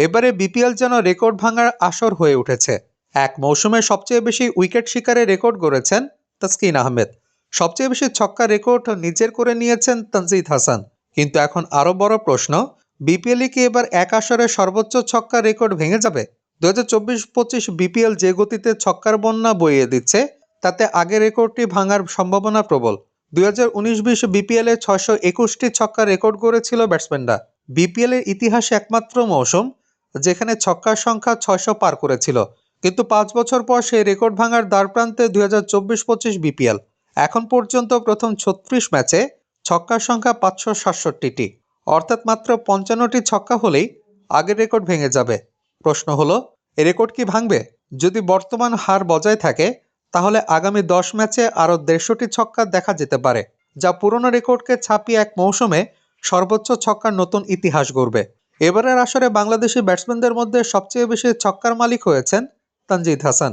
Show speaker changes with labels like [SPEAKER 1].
[SPEAKER 1] এবারে বিপিএল যেন রেকর্ড ভাঙার আসর হয়ে উঠেছে। এক মৌসুমে সবচেয়ে বেশি উইকেট শিকারে রেকর্ড গড়েছেন তাসকিন আহমেদ। সবচেয়ে বেশি ছক্কা রেকর্ড নিজের করে নিয়েছেন তানজিদ হাসান। কিন্তু এখন আরো বড় প্রশ্ন, বিপিএল কি এবার এক আসরে সর্বোচ্চ ছক্কা রেকর্ড ভেঙে যাবে? 2024-25 বিপিএল যে গতিতে ছক্কার বন্যা বইয়ে দিচ্ছে, তাতে আগের রেকর্ডটি ভাঙার সম্ভাবনা প্রবল। 2019-20 বিপিএলে 621টি ছক্কা রেকর্ড গড়েছিল ব্যাটসম্যানরা। বিপিএল এর ইতিহাসে একমাত্র মৌসুম যেখানে ছক্কার সংখ্যা 600 পার করেছিল। কিন্তু 5 বছর পর সেই রেকর্ড ভাঙার দ্বারপ্রান্তে 2024-25 বিপিএল। এখন পর্যন্ত প্রথম 36 ম্যাচে ছক্কার সংখ্যা 567টি, অর্থাৎ মাত্র 55টি ছক্কা হলেই আগের রেকর্ড ভেঙে যাবে। প্রশ্ন হলো, এই রেকর্ড কি ভাঙবে? যদি বর্তমান হার বজায় থাকে, তাহলে আগামী 10 ম্যাচে আরও 150টি ছক্কা দেখা যেতে পারে, যা পুরনো রেকর্ডকে ছাপিয়ে এক মৌসুমে সর্বোচ্চ ছক্কার নতুন ইতিহাস গড়বে। এবারের আসরে বাংলাদেশি ব্যাটসম্যানদের মধ্যে সবচেয়ে বেশি ছক্কার মালিক হয়েছেন তানজিদ হাসান।